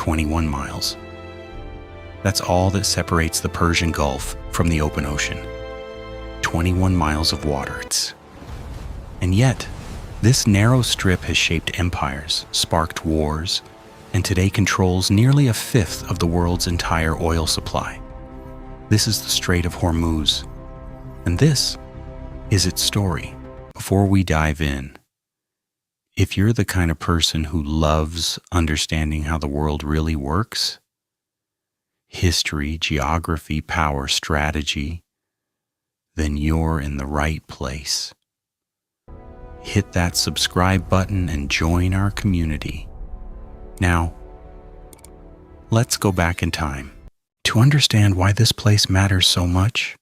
21 miles. That's all that separates the Persian Gulf from the open ocean. 21 miles of water. And yet, this narrow strip has shaped empires, sparked wars, and today controls nearly a fifth of the world's entire oil supply. This is the Strait of Hormuz, and this is its story. Before we dive in, if you're the kind of person who loves understanding how the world really works, history, geography, power, strategy, then you're in the right place. Hit that subscribe button and join our community. Now, let's go back in time. To understand why this place matters so much,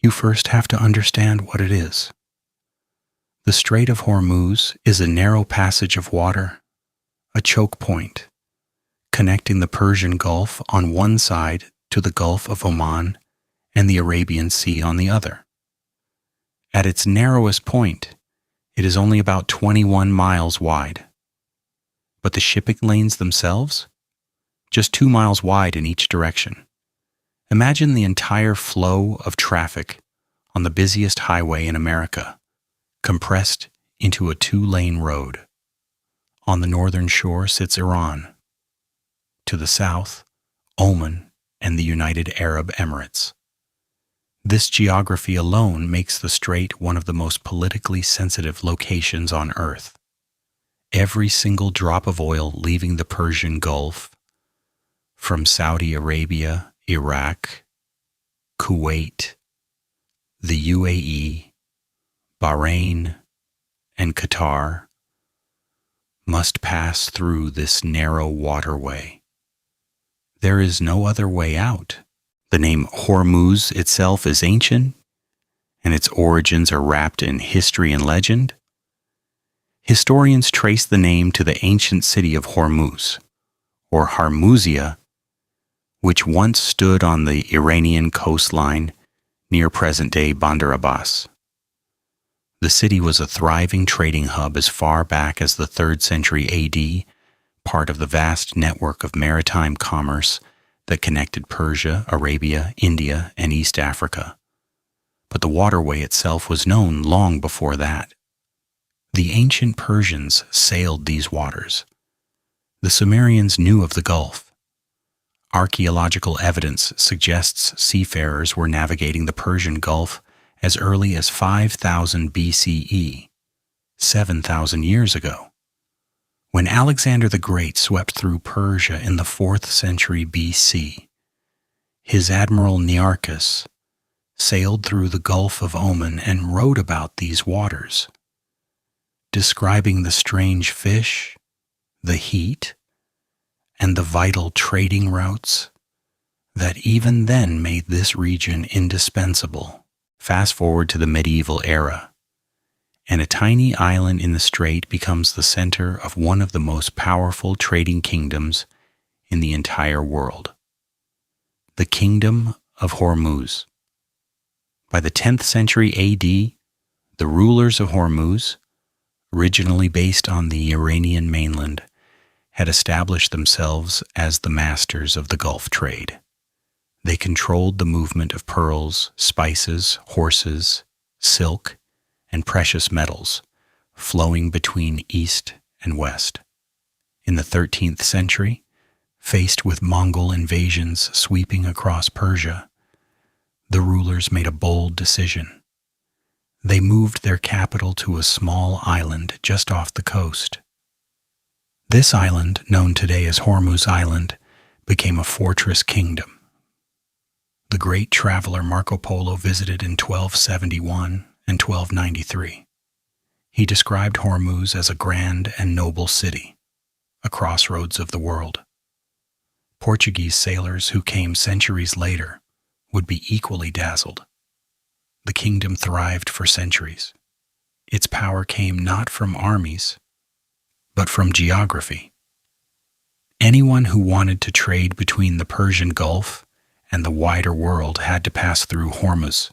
you first have to understand what it is. The Strait of Hormuz is a narrow passage of water, a choke point, connecting the Persian Gulf on one side to the Gulf of Oman and the Arabian Sea on the other. At its narrowest point, it is only about 21 miles wide. But the shipping lanes themselves? Just 2 miles wide in each direction. Imagine the entire flow of traffic on the busiest highway in America, compressed into a 2-lane road. On the northern shore sits Iran. To the south, Oman and the United Arab Emirates. This geography alone makes the strait one of the most politically sensitive locations on Earth. Every single drop of oil leaving the Persian Gulf, from Saudi Arabia, Iraq, Kuwait, the UAE, Bahrain, and Qatar, must pass through this narrow waterway. There is no other way out. The name Hormuz itself is ancient, and its origins are wrapped in history and legend. Historians trace the name to the ancient city of Hormuz, or Hormuzia, which once stood on the Iranian coastline near present-day Bandar Abbas. The city was a thriving trading hub as far back as the 3rd century AD, part of the vast network of maritime commerce that connected Persia, Arabia, India, and East Africa. But the waterway itself was known long before that. The ancient Persians sailed these waters. The Sumerians knew of the Gulf. Archaeological evidence suggests seafarers were navigating the Persian Gulf as early as 5000 BCE, 7,000 years ago. When Alexander the Great swept through Persia in the 4th century BC, his admiral Nearchus sailed through the Gulf of Oman and wrote about these waters, describing the strange fish, the heat, and the vital trading routes that even then made this region indispensable. Fast forward to the medieval era, and a tiny island in the strait becomes the center of one of the most powerful trading kingdoms in the entire world, the Kingdom of Hormuz. By the 10th century AD, the rulers of Hormuz, originally based on the Iranian mainland, had established themselves as the masters of the Gulf trade. They controlled the movement of pearls, spices, horses, silk, and precious metals, flowing between east and west. In the 13th century, faced with Mongol invasions sweeping across Persia, the rulers made a bold decision. They moved their capital to a small island just off the coast. This island, known today as Hormuz Island, became a fortress kingdom. The great traveler Marco Polo visited in 1271 and 1293. He described Hormuz as a grand and noble city, a crossroads of the world. Portuguese sailors who came centuries later would be equally dazzled. The kingdom thrived for centuries. Its power came not from armies, but from geography. Anyone who wanted to trade between the Persian Gulf and the wider world had to pass through Hormuz.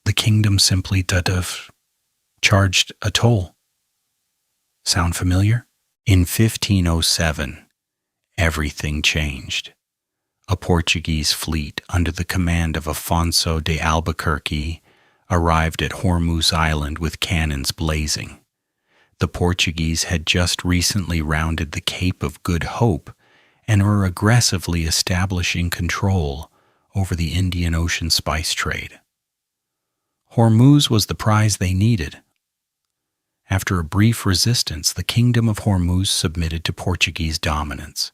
The kingdom simply charged a toll. Sound familiar? In 1507, everything changed. A Portuguese fleet under the command of Afonso de Albuquerque arrived at Hormuz Island with cannons blazing. The Portuguese had just recently rounded the Cape of Good Hope and were aggressively establishing control over the Indian Ocean spice trade. Hormuz was the prize they needed. After a brief resistance, the Kingdom of Hormuz submitted to Portuguese dominance.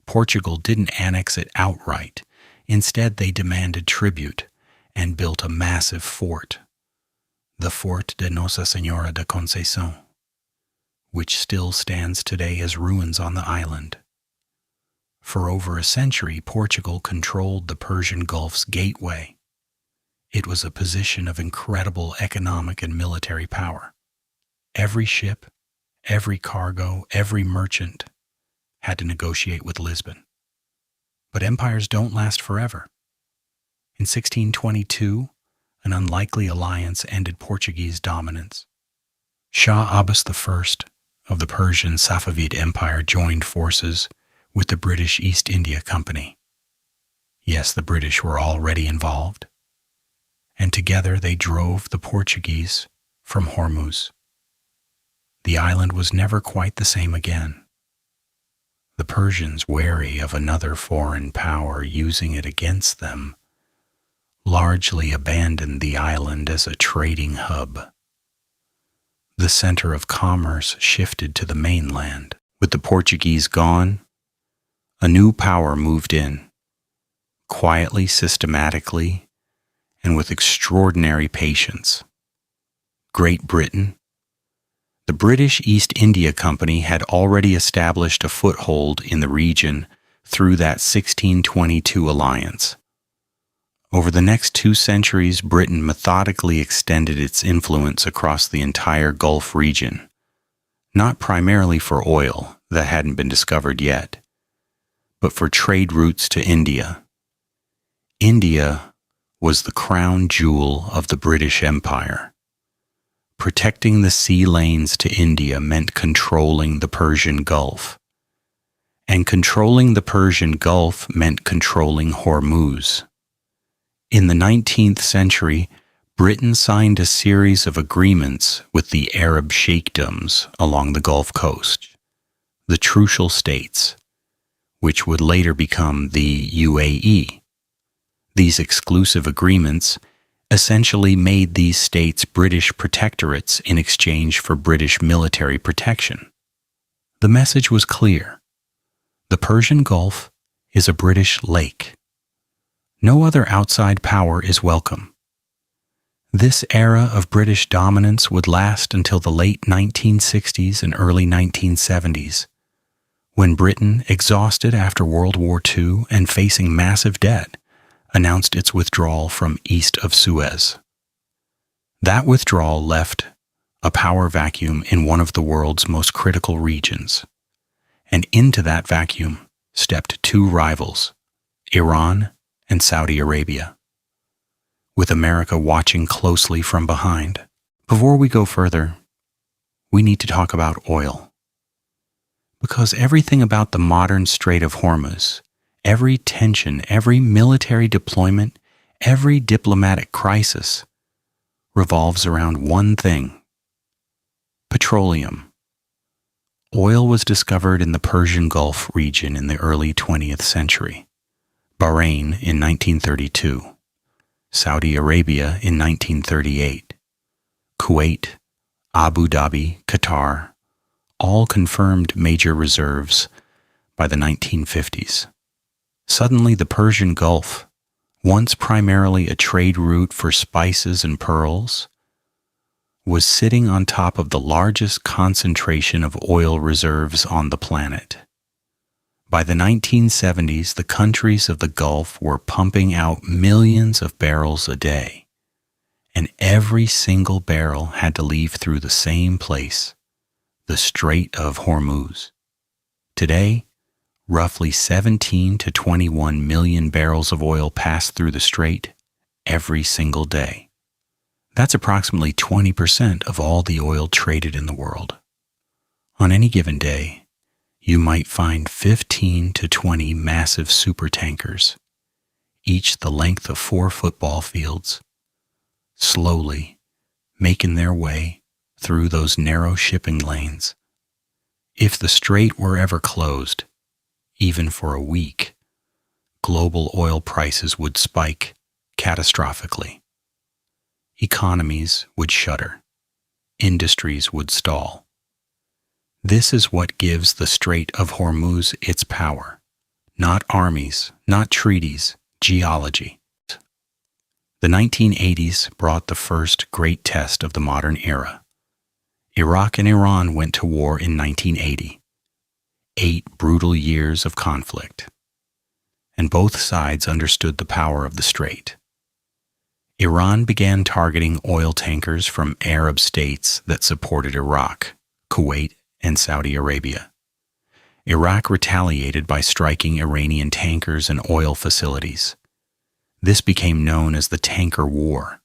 Portugal didn't annex it outright. Instead, they demanded tribute and built a massive fort, the Fort de Nossa Senhora da Conceição, which still stands today as ruins on the island. For over a century, Portugal controlled the Persian Gulf's gateway. It was a position of incredible economic and military power. Every ship, every cargo, every merchant had to negotiate with Lisbon. But empires don't last forever. In 1622, an unlikely alliance ended Portuguese dominance. Shah Abbas I of the Persian Safavid Empire joined forces with the British East India Company. Yes, the British were already involved. And together they drove the Portuguese from Hormuz. The island was never quite the same again. The Persians, wary of another foreign power using it against them, largely abandoned the island as a trading hub. The center of commerce shifted to the mainland. With the Portuguese gone, a new power moved in, quietly, systematically, and with extraordinary patience. Great Britain. The British East India Company had already established a foothold in the region through that 1622 alliance. Over the next 2 centuries, Britain methodically extended its influence across the entire Gulf region, not primarily for oil that hadn't been discovered yet, but for trade routes to India. India was the crown jewel of the British Empire. Protecting the sea lanes to India meant controlling the Persian Gulf. And controlling the Persian Gulf meant controlling Hormuz. In the 19th century, Britain signed a series of agreements with the Arab sheikdoms along the Gulf Coast, the Trucial States, which would later become the UAE. These exclusive agreements essentially made these states British protectorates in exchange for British military protection. The message was clear. The Persian Gulf is a British lake. No other outside power is welcome. This era of British dominance would last until the late 1960s and early 1970s, when Britain, exhausted after World War II and facing massive debt, announced its withdrawal from east of Suez. That withdrawal left a power vacuum in one of the world's most critical regions, and into that vacuum stepped 2 rivals, Iran and Saudi Arabia, with America watching closely from behind. Before we go further, we need to talk about oil. Because everything about the modern Strait of Hormuz, every tension, every military deployment, every diplomatic crisis revolves around one thing: petroleum. Oil was discovered in the Persian Gulf region in the early 20th century, Bahrain in 1932, Saudi Arabia in 1938, Kuwait, Abu Dhabi, Qatar, all confirmed major reserves by the 1950s. Suddenly, the Persian Gulf, once primarily a trade route for spices and pearls, was sitting on top of the largest concentration of oil reserves on the planet. By the 1970s, the countries of the Gulf were pumping out millions of barrels a day, and every single barrel had to leave through the same place, the Strait of Hormuz. Today, roughly 17 to 21 million barrels of oil pass through the strait every single day. That's approximately 20% of all the oil traded in the world. On any given day, you might find 15 to 20 massive supertankers, each the length of 4 football fields, slowly making their way through those narrow shipping lanes. If the strait were ever closed, even for a week, global oil prices would spike catastrophically. Economies would shudder. Industries would stall. This is what gives the Strait of Hormuz its power. Not armies, not treaties, geology. The 1980s brought the first great test of the modern era. Iraq and Iran went to war in 1980. 8 brutal years of conflict. And both sides understood the power of the strait. Iran began targeting oil tankers from Arab states that supported Iraq, Kuwait, and Saudi Arabia. Iraq retaliated by striking Iranian tankers and oil facilities. This became known as the Tanker War.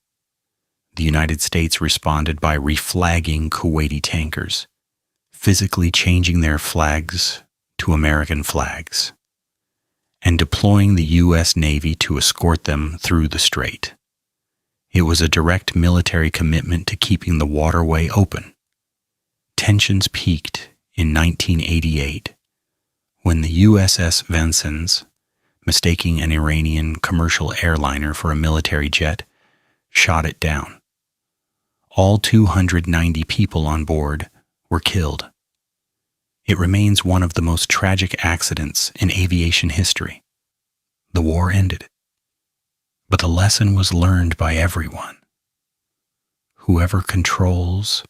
The United States responded by reflagging Kuwaiti tankers, physically changing their flags to American flags, and deploying the U.S. Navy to escort them through the strait. It was a direct military commitment to keeping the waterway open. Tensions peaked in 1988 when the USS Vincennes, mistaking an Iranian commercial airliner for a military jet, shot it down. All 290 people on board were killed. It remains one of the most tragic accidents in aviation history. The war ended, but the lesson was learned by everyone. Whoever controls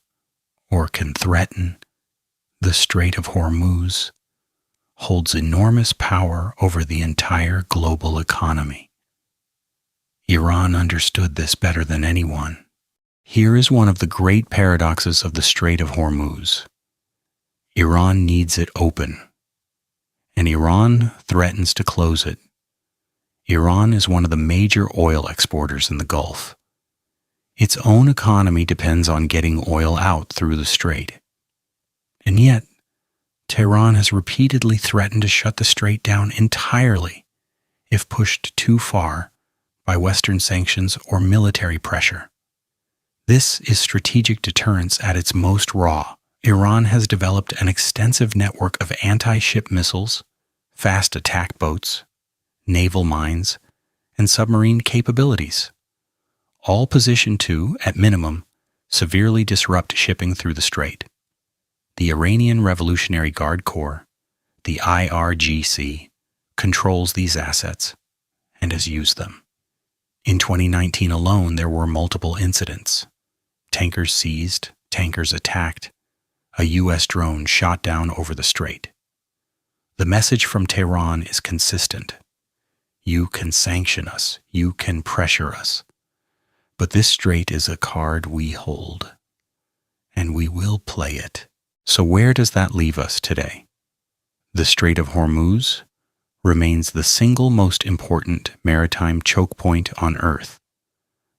or can threaten the Strait of Hormuz holds enormous power over the entire global economy. Iran understood this better than anyone. Here is one of the great paradoxes of the Strait of Hormuz. Iran needs it open, and Iran threatens to close it. Iran is one of the major oil exporters in the Gulf. Its own economy depends on getting oil out through the strait. And yet, Tehran has repeatedly threatened to shut the strait down entirely if pushed too far by Western sanctions or military pressure. This is strategic deterrence at its most raw. Iran has developed an extensive network of anti-ship missiles, fast attack boats, naval mines, and submarine capabilities, all positioned to, at minimum, severely disrupt shipping through the strait. The Iranian Revolutionary Guard Corps, the IRGC, controls these assets and has used them. In 2019 alone, there were multiple incidents. Tankers seized, tankers attacked, a U.S. drone shot down over the strait. The message from Tehran is consistent. You can sanction us, you can pressure us, but this strait is a card we hold, and we will play it. So where does that leave us today? The Strait of Hormuz remains the single most important maritime choke point on Earth.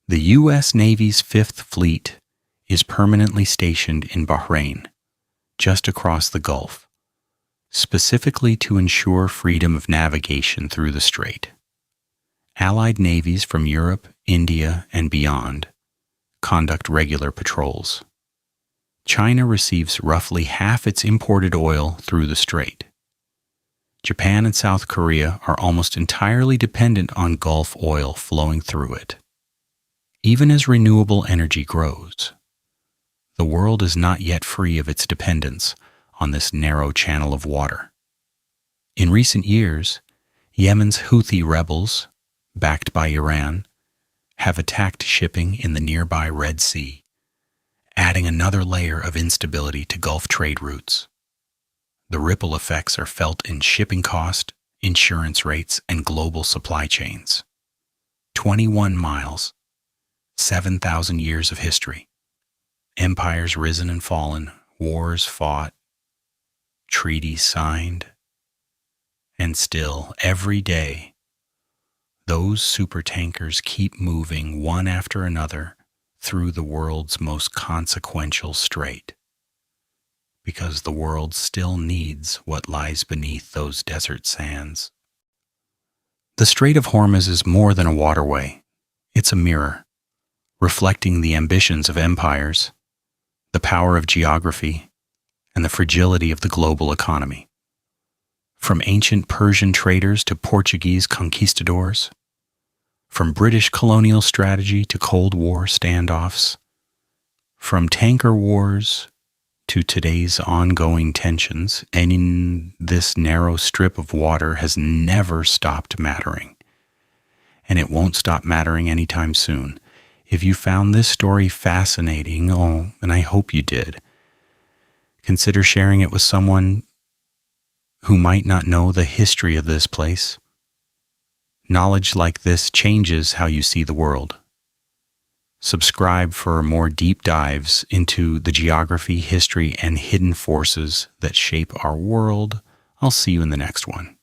The U.S. Navy's Fifth Fleet is permanently stationed in Bahrain, just across the Gulf, specifically to ensure freedom of navigation through the strait. Allied navies from Europe, India, and beyond conduct regular patrols. China receives roughly half its imported oil through the strait. Japan and South Korea are almost entirely dependent on Gulf oil flowing through it. Even as renewable energy grows, the world is not yet free of its dependence on this narrow channel of water. In recent years, Yemen's Houthi rebels, backed by Iran, have attacked shipping in the nearby Red Sea, adding another layer of instability to Gulf trade routes. The ripple effects are felt in shipping cost, insurance rates, and global supply chains. 21 miles, 7,000 years of history. Empires risen and fallen, wars fought, treaties signed, and still, every day, those supertankers keep moving one after another through the world's most consequential strait. because the world still needs what lies beneath those desert sands. The Strait of Hormuz is more than a waterway. It's a mirror, reflecting the ambitions of empires, the power of geography, and the fragility of the global economy. From ancient Persian traders to Portuguese conquistadors, from British colonial strategy to Cold War standoffs, from tanker wars to today's ongoing tensions, and in this narrow strip of water has never stopped mattering. And it won't stop mattering anytime soon. If you found this story fascinating, and I hope you did, consider sharing it with someone who might not know the history of this place. Knowledge like this changes how you see the world. Subscribe for more deep dives into the geography, history, and hidden forces that shape our world. I'll see you in the next one.